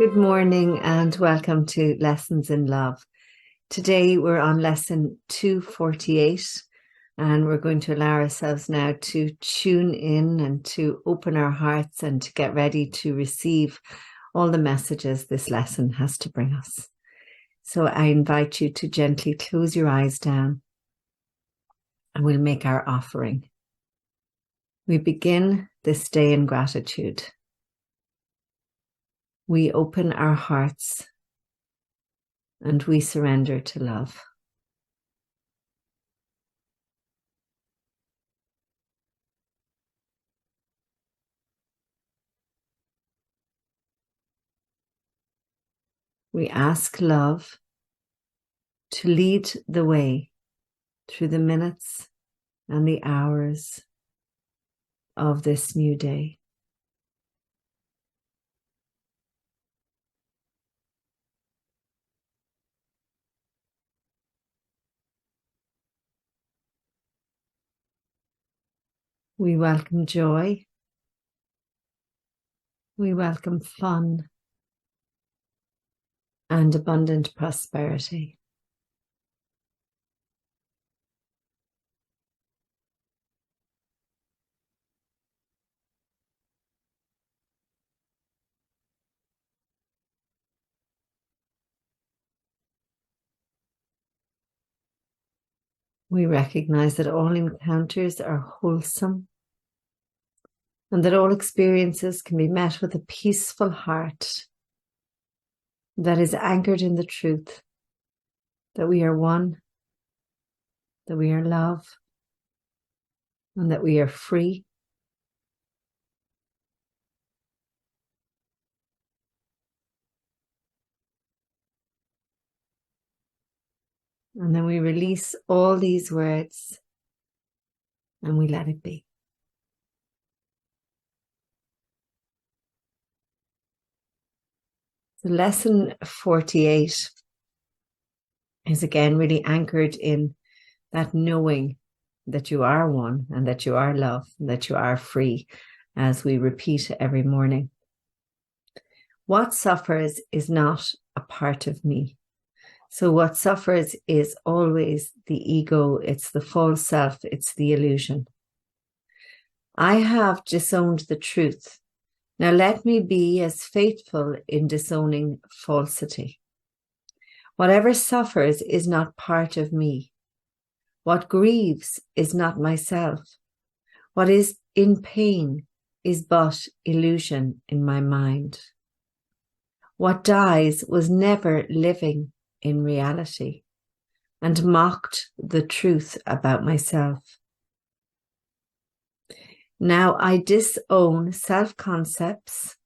Good morning and welcome to Lessons in Love. Today we're on lesson 248 and we're going to allow ourselves now to tune in and to open our hearts and to get ready to receive all the messages this lesson has to bring us. So I invite you to gently close your eyes down and we'll make our offering. We begin this day in gratitude. We open our hearts and we surrender to love. We ask love to lead the way through the minutes and the hours of this new day. We welcome joy. We welcome fun and abundant prosperity. We recognize that all encounters are wholesome and that all experiences can be met with a peaceful heart that is anchored in the truth that we are one, that we are love, and that we are free. And then we release all these words and we let it be. So lesson 48 is again really anchored in that knowing that you are one and that you are love and that you are free, as we repeat every morning. What suffers is not a part of me. So what suffers is always the ego, it's the false self, it's the illusion. I have disowned the truth. Now let me be as faithful in disowning falsity. Whatever suffers is not part of me. What grieves is not myself. What is in pain is but illusion in my mind. What dies was never living in reality and mocked the truth about myself. Now I disown self-concepts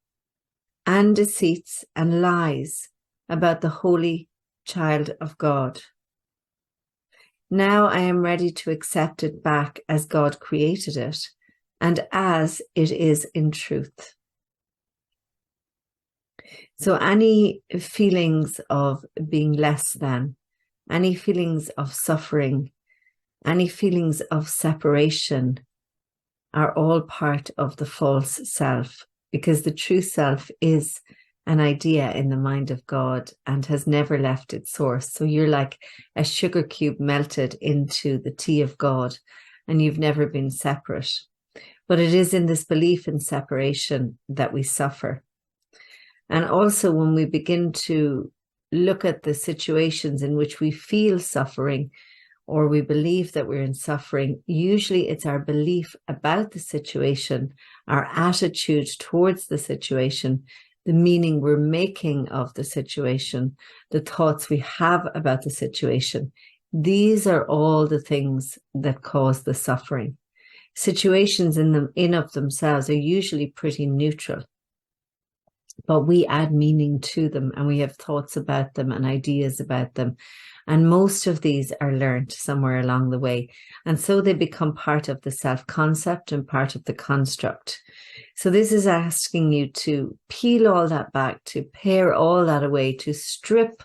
and deceits and lies about the holy child of God. Now I am ready to accept it back as God created it and as it is in truth. So any feelings of being less than, any feelings of suffering, any feelings of separation are all part of the false self, because the true self is an idea in the mind of God and has never left its source. So you're like a sugar cube melted into the tea of God and you've never been separate. But it is in this belief in separation that we suffer. And also when we begin to look at the situations in which we feel suffering or we believe that we're in suffering, usually it's our belief about the situation, our attitude towards the situation, the meaning we're making of the situation, the thoughts we have about the situation. These are all the things that cause the suffering. Situations in of themselves are usually pretty neutral, but we add meaning to them and we have thoughts about them and ideas about them. And most of these are learned somewhere along the way. And so they become part of the self-concept and part of the construct. So this is asking you to peel all that back, to pare all that away, to strip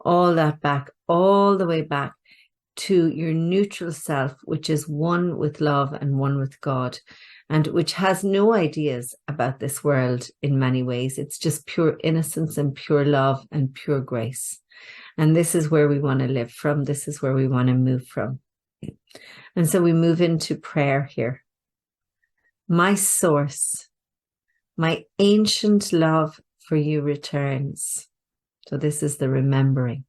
all that back, all the way back to your neutral self, which is one with love and one with God. and which has no ideas about this world in many ways. It's just pure innocence and pure love and pure grace. And this is where we want to live from. This is where we want to move from. And so we move into prayer here. My source, my ancient love for you returns. So this is the remembering.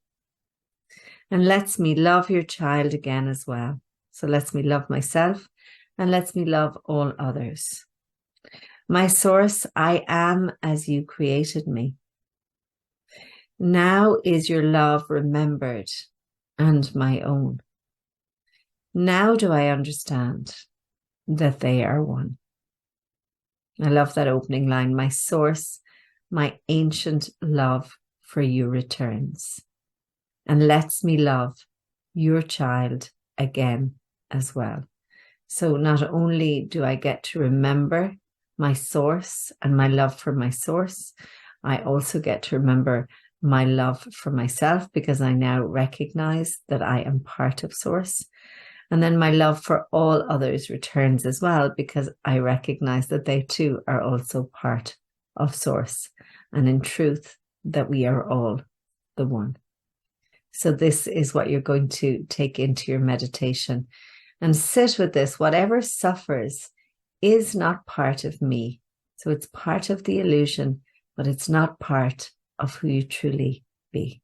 And lets me love your child again as well. So lets me love myself and lets me love all others. My source, I am as you created me. Now is your love remembered and my own. Now do I understand that they are one. I love that opening line. My source, my ancient love for you returns and lets me love your child again as well. So not only do I get to remember my source and my love for my source, I also get to remember my love for myself because I now recognize that I am part of source. And then my love for all others returns as well because I recognize that they too are also part of source. And in truth, that we are all the one. So this is what you're going to take into your meditation and sit with this. Whatever suffers is not part of me. So it's part of the illusion, but it's not part of who you truly be.